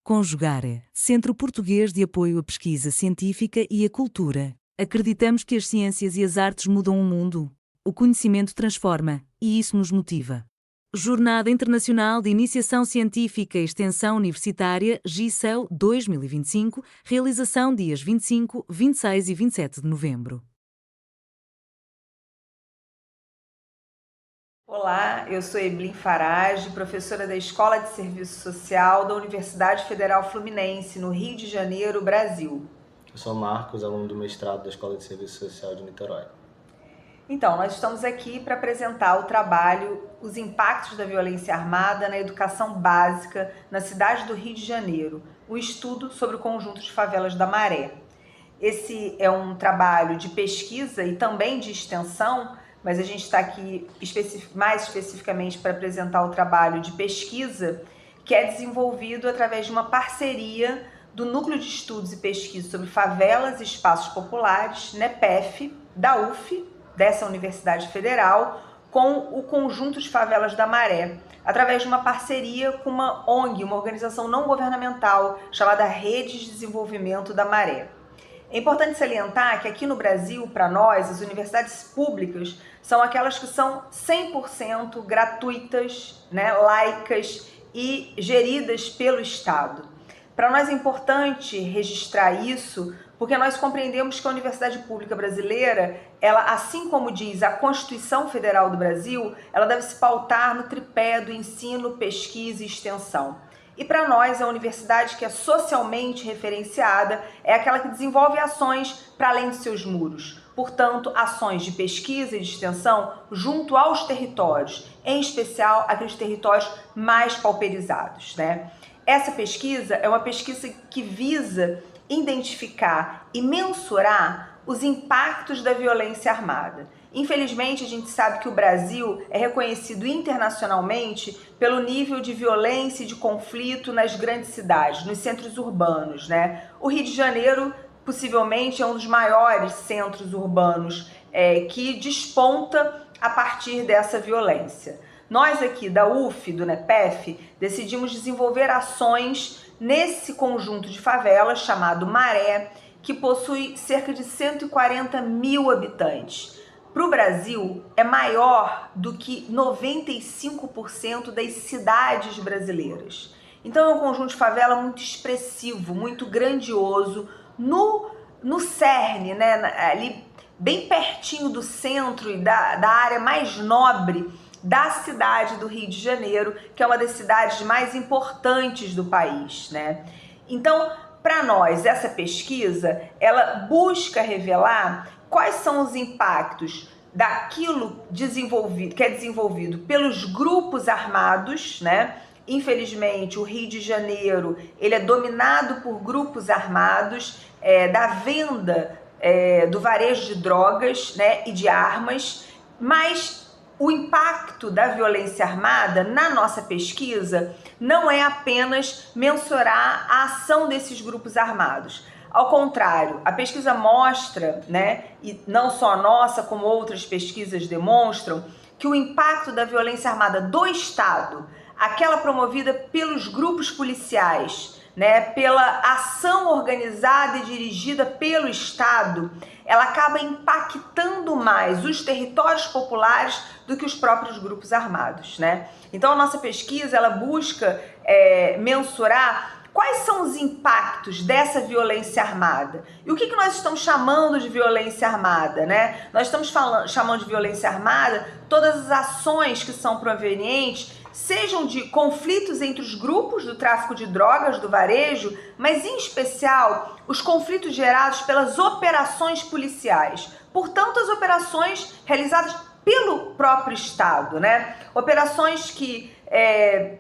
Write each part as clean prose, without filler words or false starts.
Conjugare, Centro Português de Apoio à Pesquisa Científica e à Cultura. Acreditamos que as ciências e as artes mudam o mundo. O conhecimento transforma, e isso nos motiva. Jornada Internacional de Iniciação Científica e Extensão Universitária, GICEL 2025, realização dias 25, 26 e 27 de novembro. Olá, eu sou Eblin Farage, professora da Escola de Serviço Social da Universidade Federal Fluminense, no Rio de Janeiro, Brasil. Eu sou Marcos, aluno do mestrado da Escola de Serviço Social de Niterói. Então, nós estamos aqui para apresentar o trabalho Os Impactos da Violência Armada na Educação Básica na cidade do Rio de Janeiro, um estudo sobre o conjunto de favelas da Maré. Esse é um trabalho de pesquisa e também de extensão, mas a gente está aqui mais especificamente para apresentar o trabalho de pesquisa, que é desenvolvido através de uma parceria do Núcleo de Estudos e Pesquisa sobre Favelas e Espaços Populares, NEPEF, da UF, dessa Universidade Federal, com o Conjunto de Favelas da Maré, através de uma parceria com uma ONG, uma organização não governamental, chamada Rede de Desenvolvimento da Maré. É importante salientar que aqui no Brasil, para nós, as universidades públicas são aquelas que são 100% gratuitas, laicas e geridas pelo Estado. Para nós é importante registrar isso, porque nós compreendemos que a universidade pública brasileira, ela, assim como diz a Constituição Federal do Brasil, ela deve se pautar no tripé do ensino, pesquisa e extensão. E para nós, a universidade que é socialmente referenciada é aquela que desenvolve ações para além de seus muros. Portanto, ações de pesquisa e de extensão junto aos territórios, em especial aqueles territórios mais pauperizados, Essa pesquisa é uma pesquisa que visa identificar e mensurar os impactos da violência armada. Infelizmente, a gente sabe que o Brasil é reconhecido internacionalmente pelo nível de violência e de conflito nas grandes cidades, nos centros urbanos, O Rio de Janeiro, possivelmente, é um dos maiores centros urbanos que desponta a partir dessa violência. Nós aqui da UF, do NEPEF, decidimos desenvolver ações nesse conjunto de favelas chamado Maré, que possui cerca de 140 mil habitantes. Para o Brasil, é maior do que 95% das cidades brasileiras. Então é um conjunto de favela muito expressivo, muito grandioso, no cerne, ali bem pertinho do centro e da área mais nobre da cidade do Rio de Janeiro, que é uma das cidades mais importantes do país, Então, para nós, essa pesquisa, ela busca revelar quais são os impactos daquilo que é desenvolvido pelos grupos armados, Infelizmente, o Rio de Janeiro, ele é dominado por grupos armados, da venda, do varejo de drogas, e de armas, mas o impacto da violência armada na nossa pesquisa não é apenas mensurar a ação desses grupos armados. Ao contrário, a pesquisa mostra, e não só a nossa, como outras pesquisas demonstram, que o impacto da violência armada do Estado, aquela promovida pelos grupos policiais, pela ação organizada e dirigida pelo Estado, ela acaba impactando mais os territórios populares do que os próprios grupos armados, Então a nossa pesquisa, ela busca mensurar quais são os impactos dessa violência armada. E o que nós estamos chamando de violência armada, Nós estamos chamando de violência armada todas as ações que são provenientes, sejam de conflitos entre os grupos do tráfico de drogas, do varejo, mas em especial os conflitos gerados pelas operações policiais. Portanto, as operações realizadas pelo próprio Estado, Operações que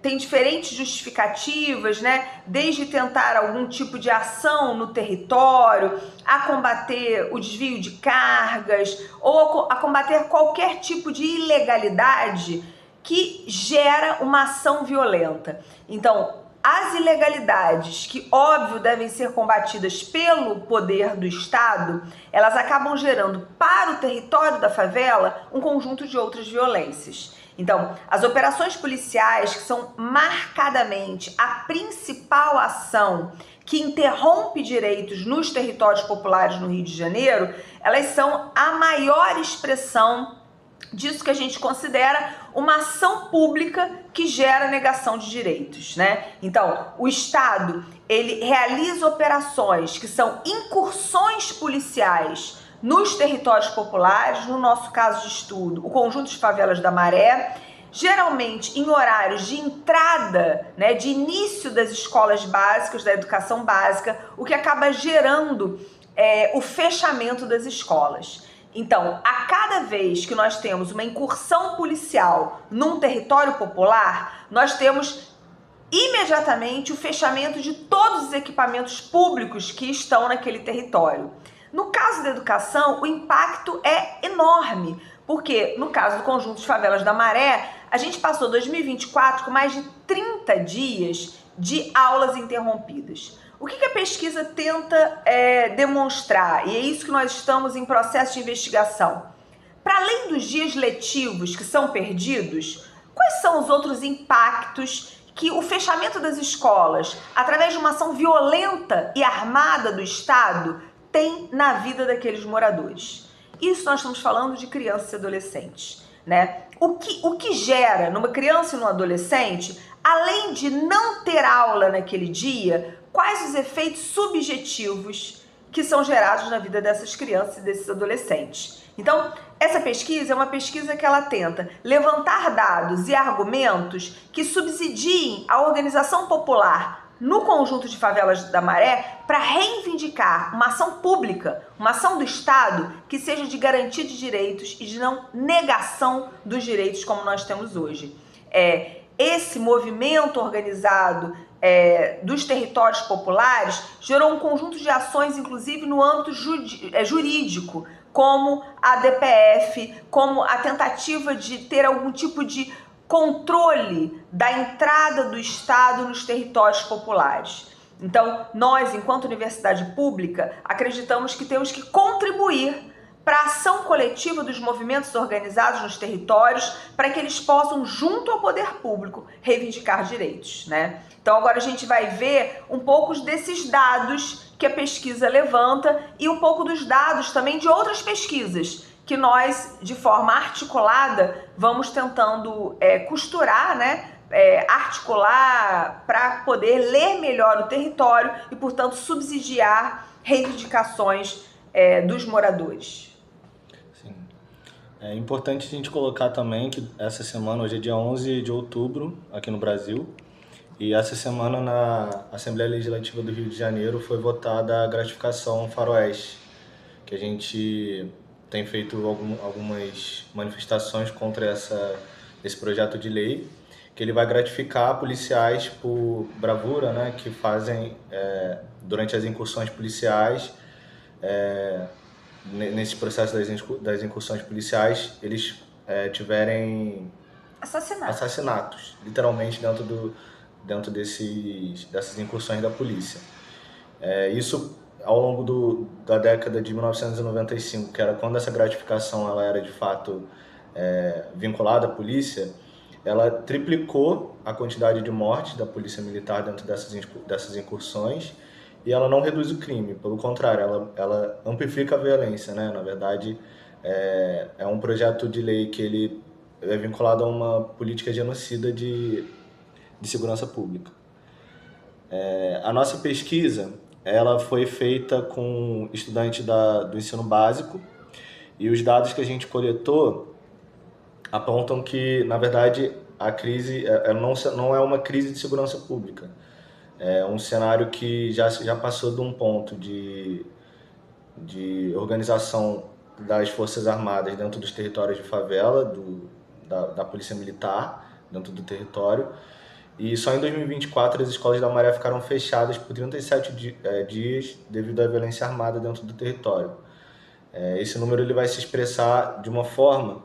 têm diferentes justificativas, Desde tentar algum tipo de ação no território, a combater o desvio de cargas ou a combater qualquer tipo de ilegalidade que gera uma ação violenta. Então, as ilegalidades, que óbvio devem ser combatidas pelo poder do Estado, elas acabam gerando para o território da favela um conjunto de outras violências. Então, as operações policiais, que são marcadamente a principal ação que interrompe direitos nos territórios populares no Rio de Janeiro, elas são a maior expressão disso que a gente considera uma ação pública que gera negação de direitos, né? Então, o Estado, ele realiza operações que são incursões policiais nos territórios populares, no nosso caso de estudo, o conjunto de favelas da Maré, geralmente em horários de entrada, né, de início das escolas básicas, da educação básica, o que acaba gerando o fechamento das escolas. Então, a cada vez que nós temos uma incursão policial num território popular, nós temos imediatamente o fechamento de todos os equipamentos públicos que estão naquele território. No caso da educação, o impacto é enorme, porque no caso do conjunto de favelas da Maré, a gente passou 2024 com mais de 30 dias de aulas interrompidas. O que a pesquisa tenta demonstrar? E é isso que nós estamos em processo de investigação. Para além dos dias letivos que são perdidos, quais são os outros impactos que o fechamento das escolas, através de uma ação violenta e armada do Estado, tem na vida daqueles moradores? Isso nós estamos falando de crianças e adolescentes, né? O que gera numa criança e num adolescente, além de não ter aula naquele dia, quais os efeitos subjetivos que são gerados na vida dessas crianças e desses adolescentes? Então, essa pesquisa é uma pesquisa que ela tenta levantar dados e argumentos que subsidiem a organização popular no conjunto de favelas da Maré para reivindicar uma ação pública, uma ação do Estado que seja de garantia de direitos e de não negação dos direitos como nós temos hoje. Esse movimento organizado dos territórios populares gerou um conjunto de ações, inclusive no âmbito jurídico, como a DPF, como a tentativa de ter algum tipo de controle da entrada do Estado nos territórios populares. Então, nós, enquanto universidade pública, acreditamos que temos que contribuir para a ação coletiva dos movimentos organizados nos territórios, para que eles possam, junto ao poder público, reivindicar direitos, né? Então agora a gente vai ver um pouco desses dados que a pesquisa levanta e um pouco dos dados também de outras pesquisas que nós, de forma articulada, vamos tentando costurar, né? Articular para poder ler melhor o território e, portanto, subsidiar reivindicações dos moradores. É importante a gente colocar também que essa semana, hoje é dia 11 de outubro, aqui no Brasil, e essa semana na Assembleia Legislativa do Rio de Janeiro foi votada a gratificação Faroeste, que a gente tem feito algumas manifestações contra esse projeto de lei, que ele vai gratificar policiais por bravura, né, que fazem durante as incursões policiais. Nesse processo das incursões policiais, eles tiverem assassinatos, literalmente dentro dessas incursões da polícia. Isso ao longo da década de 1995, que era quando essa gratificação ela era de fato vinculada à polícia, ela triplicou a quantidade de mortes da polícia militar dentro dessas incursões. E ela não reduz o crime, pelo contrário, ela amplifica a violência, né? Na verdade, é um projeto de lei que ele é vinculado a uma política genocida de segurança pública. A nossa pesquisa, ela foi feita com estudantes do ensino básico e os dados que a gente coletou apontam que, na verdade, a crise não é uma crise de segurança pública. É um cenário que já passou de um ponto de organização das Forças Armadas dentro dos territórios de favela, da Polícia Militar dentro do território. E só em 2024 as escolas da Maré ficaram fechadas por 37 dias devido à violência armada dentro do território. Esse número ele vai se expressar de uma forma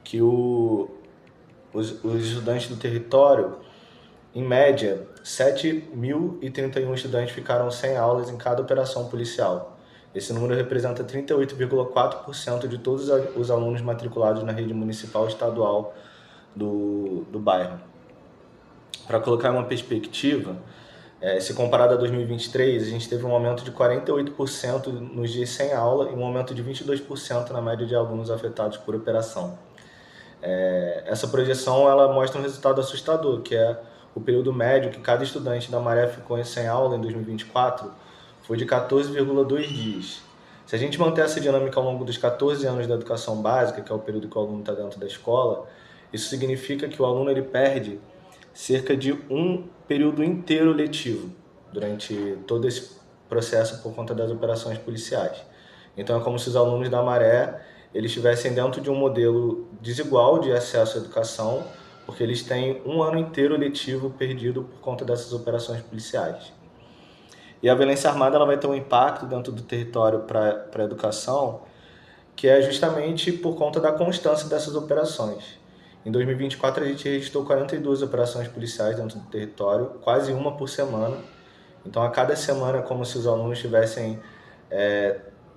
que os estudantes do território Em média, 7.031 estudantes ficaram sem aulas em cada operação policial. Esse número representa 38,4% de todos os alunos matriculados na rede municipal e estadual do bairro. Para colocar uma perspectiva, se comparado a 2023, a gente teve um aumento de 48% nos dias sem aula e um aumento de 22% na média de alunos afetados por operação. Essa projeção ela mostra um resultado assustador, que é o período médio que cada estudante da Maré ficou sem aula em 2024 foi de 14,2 dias. Se a gente manter essa dinâmica ao longo dos 14 anos da educação básica, que é o período que o aluno está dentro da escola, isso significa que o aluno ele perde cerca de um período inteiro letivo durante todo esse processo por conta das operações policiais. Então é como se os alunos da Maré eles estivessem dentro de um modelo desigual de acesso à educação, porque eles têm um ano inteiro letivo perdido por conta dessas operações policiais. E a violência armada ela vai ter um impacto dentro do território para a educação, que é justamente por conta da constância dessas operações. Em 2024, a gente registrou 42 operações policiais dentro do território, quase uma por semana. Então, a cada semana é como se os alunos estivessem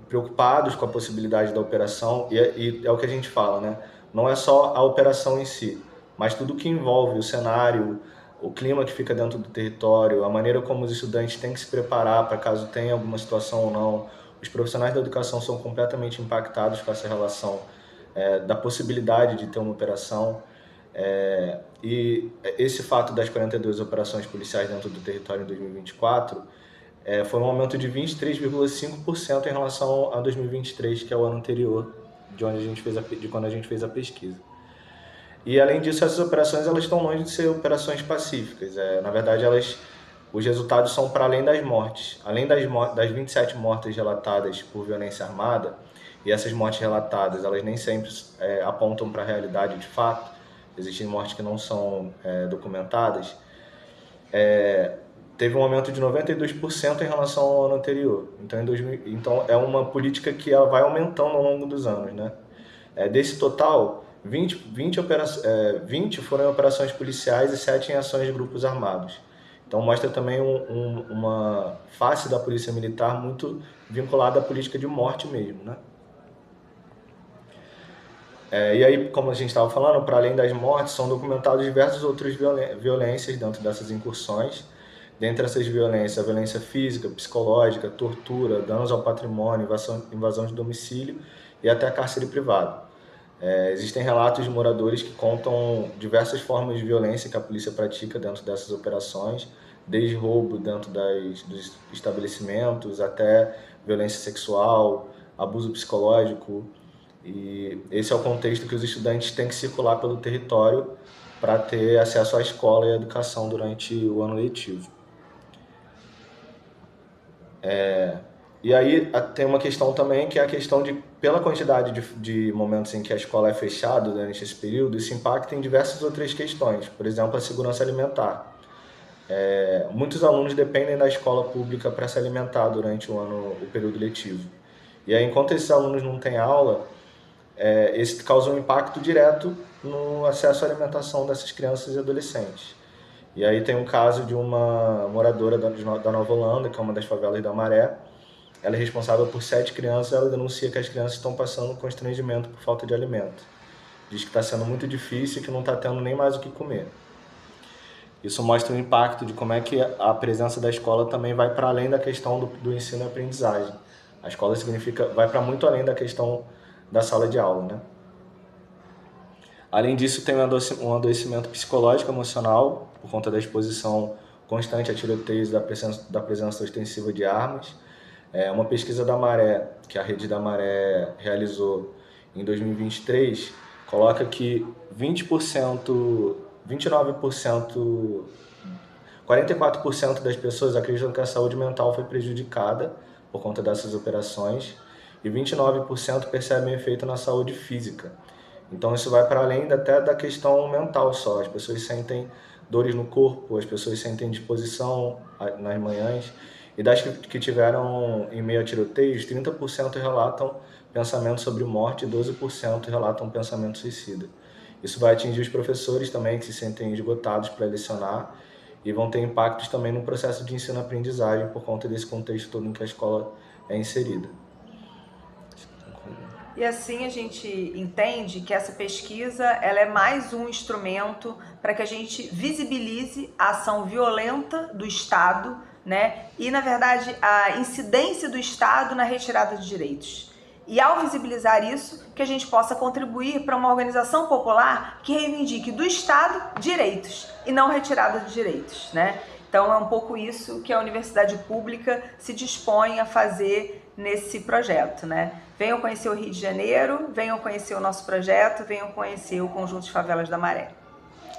preocupados com a possibilidade da operação. E é o que a gente fala, né? Não é só a operação em si, mas tudo que envolve o cenário, o clima que fica dentro do território, a maneira como os estudantes têm que se preparar para caso tenha alguma situação ou não. Os profissionais da educação são completamente impactados com essa relação da possibilidade de ter uma operação. E esse fato das 42 operações policiais dentro do território em 2024 foi um aumento de 23,5% em relação a 2023, que é o ano anterior de quando a gente fez a pesquisa. E além disso, essas operações elas estão longe de ser operações pacíficas. Na verdade, os resultados são para além das mortes. Além das 27 mortes relatadas por violência armada, e essas mortes relatadas, elas nem sempre apontam para a realidade de fato, existem mortes que não são documentadas, teve um aumento de 92% em relação ao ano anterior. Então é uma política que ela vai aumentando ao longo dos anos, né? Desse total, 20 foram em operações policiais e 7 em ações de grupos armados. Então mostra também uma face da polícia militar muito vinculada à política de morte mesmo, né? E aí, como a gente estava falando, para além das mortes, são documentadas diversas outras violências dentro dessas incursões. Dentre essas violências, a violência física, psicológica, tortura, danos ao patrimônio, invasão de domicílio e até cárcere privado. Existem relatos de moradores que contam diversas formas de violência que a polícia pratica dentro dessas operações, desde roubo dentro dos estabelecimentos até violência sexual, abuso psicológico. E esse é o contexto que os estudantes têm que circular pelo território para ter acesso à escola e à educação durante o ano letivo. E aí tem uma questão também, que é a questão de, pela quantidade de momentos em que a escola é fechada durante esse período, isso impacta em diversas outras questões, por exemplo, a segurança alimentar. Muitos alunos dependem da escola pública para se alimentar durante o período letivo. E aí, enquanto esses alunos não têm aula, esse causa um impacto direto no acesso à alimentação dessas crianças e adolescentes. E aí tem um caso de uma moradora da Nova Holanda, que é uma das favelas da Maré. Ela é responsável por 7 crianças, ela denuncia que as crianças estão passando constrangimento por falta de alimento. Diz que está sendo muito difícil e que não está tendo nem mais o que comer. Isso mostra o impacto de como é que a presença da escola também vai para além da questão do ensino e aprendizagem. A escola vai para muito além da questão da sala de aula, né? Além disso, tem um adoecimento psicológico e emocional por conta da exposição constante a tiroteios da presença ostensiva de armas. Uma pesquisa da Maré, que a rede da Maré realizou em 2023, coloca que 44% das pessoas acreditam que a saúde mental foi prejudicada por conta dessas operações e 29% percebem efeito na saúde física. Então isso vai para além até da questão mental só. As pessoas sentem dores no corpo, as pessoas sentem disposição nas manhãs. E das que tiveram em meio a tiroteios, 30% relatam pensamento sobre morte e 12% relatam pensamento suicida. Isso vai atingir os professores também, que se sentem esgotados para lecionar, e vão ter impactos também no processo de ensino-aprendizagem por conta desse contexto todo em que a escola é inserida. E assim a gente entende que essa pesquisa ela é mais um instrumento para que a gente visibilize a ação violenta do Estado, né? E, na verdade, a incidência do Estado na retirada de direitos. E ao visibilizar isso, que a gente possa contribuir para uma organização popular que reivindique do Estado direitos e não retirada de direitos, né? Então é um pouco isso que a universidade pública se dispõe a fazer nesse projeto, né? Venham conhecer o Rio de Janeiro, venham conhecer o nosso projeto, venham conhecer o Conjunto de Favelas da Maré.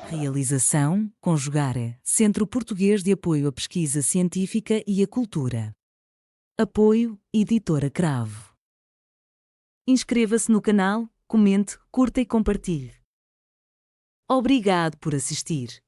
Realização: Conjugare, Centro Português de Apoio à Pesquisa Científica e à Cultura. Apoio: Editora Cravo. Inscreva-se no canal, comente, curta e compartilhe. Obrigado por assistir.